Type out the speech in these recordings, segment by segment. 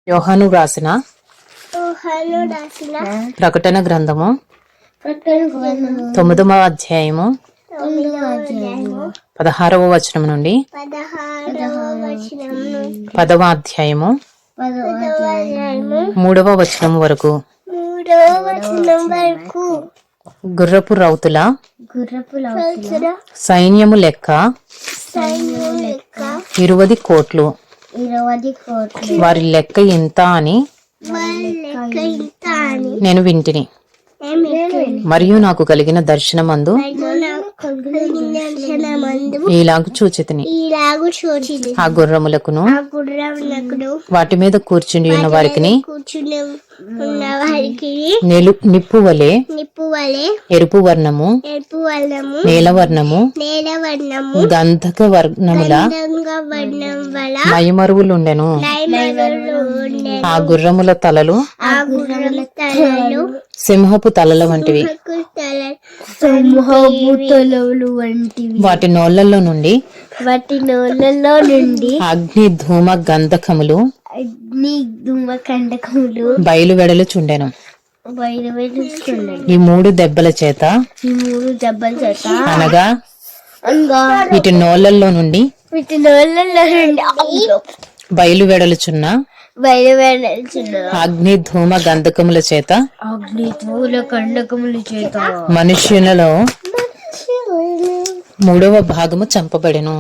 యోహాను వ్రాసిన ప్రకటన గ్రంథము 9వ అధ్యాయము 16వ వచనం నుండి 10వ అధ్యాయము 3వ వచనం వరకు. గుర్రపు రౌతుల సైన్యము లెక్క 20 కోట్లు. వారి లెక్క ఎంత అని నేను వింటిని. మరియు నాకు కలిగిన దర్శనమందు ఈలాగు చూచితిని. ఆ గుర్రములకును వాటి మీద కూర్చుని ఉన్న వారికి నిప్పు వలె ఎరుపు వర్ణము, నీలవర్ణము, గంధక వర్ణముల మైమరువులుండెను. ఆ గుర్రముల తలలు సింహపు తలల వంటివి. వాటి నోళ్లలో నుండి అగ్ని ధూమ గంధకములు బయలు వెడలుచుండెను. ఈ 3 దెబ్బల చేత అనగా వీటి నోళ్లలో నుండి బయలు వెడలుచున్న అగ్ని ధూమ గంధకముల చేత మనుష్యులలో 3వ భాగము చంపబడెను.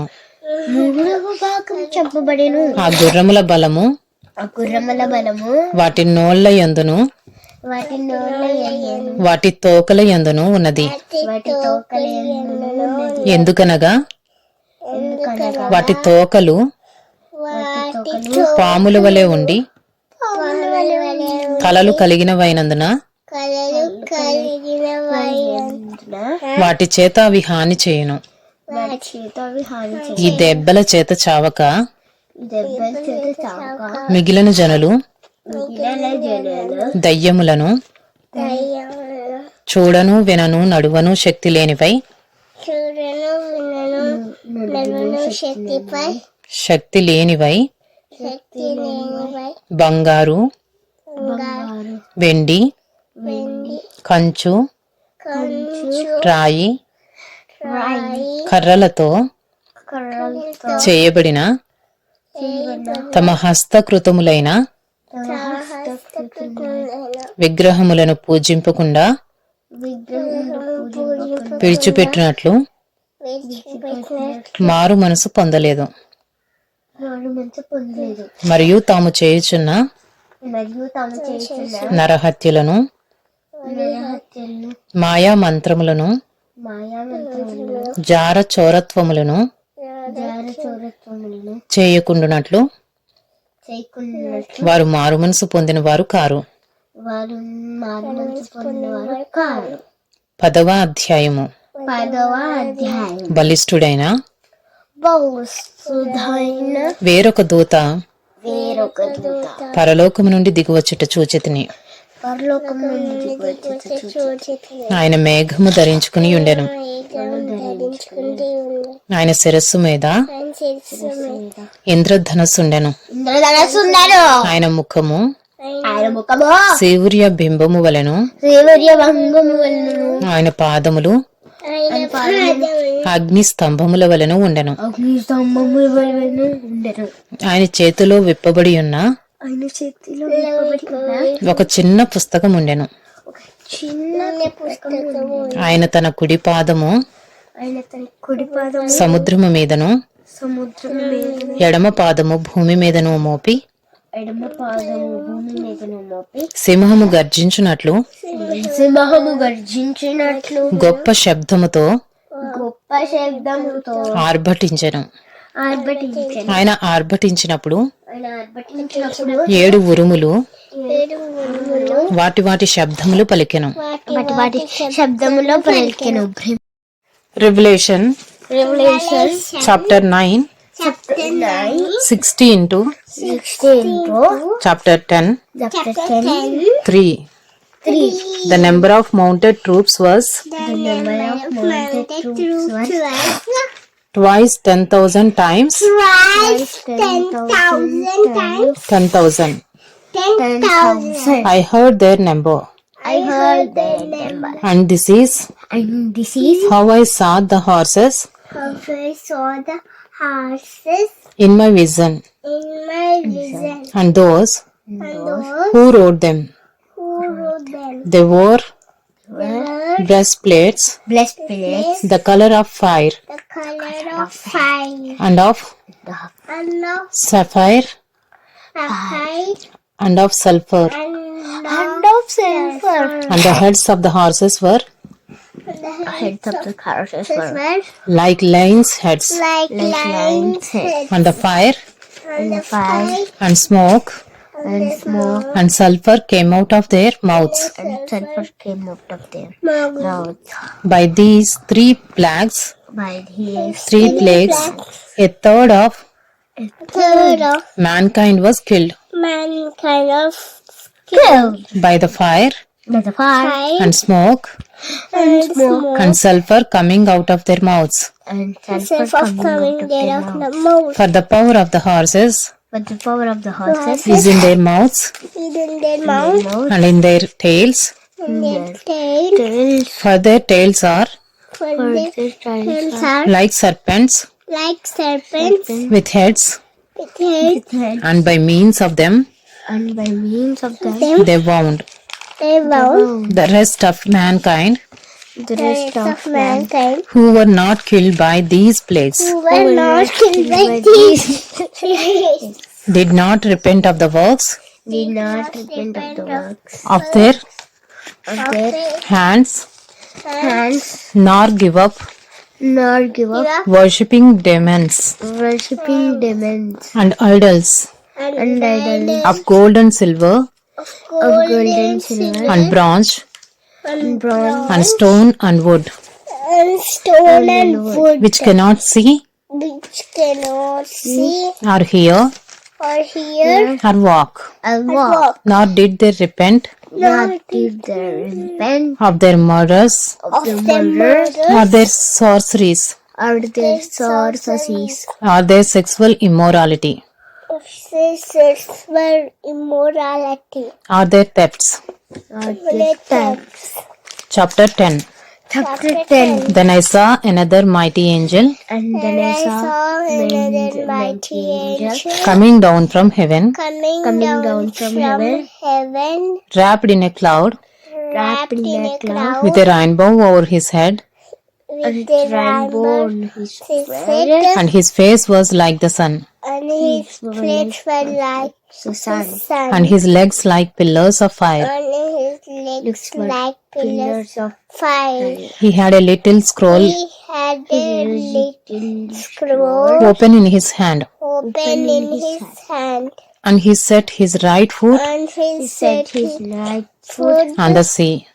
ఆ గుర్రముల బలము వాటి నోళ్ల యందును వాటి తోకల యందును ఉన్నది. ఎందుకనగా వాటి తోకలు పాముల వలె ఉండి తలలు కలిగినవైనందున వాటి చేత అవి హాని చేయును. ఈ దెబ్బల చేత చావక మిగిలిన జనులు దయ్యములను చూడను వినను నడువను శక్తి లేనివై బంగారు, వెండి, కంచు, రాయి, కర్రలతో చేయబడిన తమ హస్తకృతములైన విగ్రహములను పూజింపకుండా విడిచిపెట్టినట్లు మారు మనసు పొందలేదు. మరియు తాము చేయుచున్న నరహత్యలను, మాయా మంత్రములను, జార చోరత్వములను చేయకుండునట్లు వారు మారు మనసు పొందిన వారు కారు. 10వ అధ్యాయము. బలిష్ఠుడైన వేరొక దూత పరలోకము నుండి దిగువచ్చుట చూచితిని. ఆయన మేఘము ధరించుకుని ఉండెను. ఆయన శిరస్సు మీద ఇంద్రధనస్సుండెను. ఆయన ముఖము సూర్య బింబము వలెను. ఆయన పాదములు అగ్ని స్తంభముల వలెను ఉండెను. ఆయన చేతిలో విప్పబడి ఉన్న ఒక చిన్న పుస్తకం ఉండెను. ఆయన తన కుడి పాదము సముద్రము మీదను ఎడమ పాదము భూమి మీదను మోపి సింహము గర్జించునట్లు గొప్ప శబ్దముతో ఆర్భటించెను. ఆయన ఆర్భటించినప్పుడు 7 ఉరుములు వాటి వాటి శబ్దములు పలికెను. Revelation chapter 9 16 to chapter 10 3. The number of mounted troops was twice 10,000 times 10,000. 10,000. I heard their number. I heard their number. And this is And this is how I saw the horses how I saw the horses in my vision, in my vision. and those And those who rode them. who rode them They wore were breastplates, breastplates, the color of fire, the color of fire, and of and of sapphire, fire, and of sulfur. and of sulfur. And the heads of the horses were The heads of the horses were like lions' heads, like lions' heads. and the fire And the fire and smoke and smoke and sulfur came out of their mouths. and sulfur came out of their mouth. By these three plagues, By his three plagues, a third of third of mankind was killed mankind of killed by the fire by the fire and smoke and smoke and sulfur coming out of their mouths. and sulfur coming out of their mouth. For the power of the horses But the power of the horses is in their mouths in their mouth and in their tails, and their tails. for their tails are For their tails are like serpents like serpents with heads, with heads, and by means of them and by means of them they wound they wound the rest of mankind the rest of mankind who were not killed by these plagues, who were not killed by these did not repent of the works did not repent of the works of their of their hands, hands, nor give up nor give up worshipping demons worshipping demons and idols and idols of gold and silver of gold and silver and bronze and bronze and stone and wood, and stone and wood, which cannot see which cannot see or hear or hear or walk, or walk, nor did they repent nor did they repent of their murders of their murders or their sorceries or their sorceries or their sexual immorality of their sexual immorality or their thefts. or their thefts. Chapter 10. Chapter 10. Then I saw another mighty angel And then I saw another mighty angel coming down from heaven, coming down from heaven, wrapped in a cloud, wrapped in a cloud, with a rainbow over his head, with a rainbow on his head, and his face was like the sun, and his feet were like the sun, and his legs like pillars of fire. and his legs like pillars of fire. He had a little scroll He had a little scroll open in his hand, open in his hand, and he set his right foot and he set his right foot on the sea,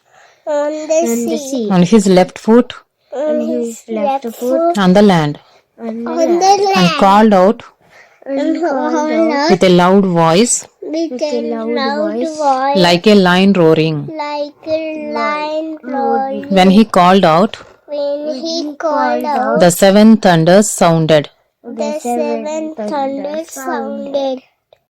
on the sea, and his left foot and his left foot on the land, on the and land, called out and called out with a loud voice, with a loud voice, like a lion roaring. like a lion roaring. When he called out, When he called out, the seven thunders sounded. the seven thunders sounded.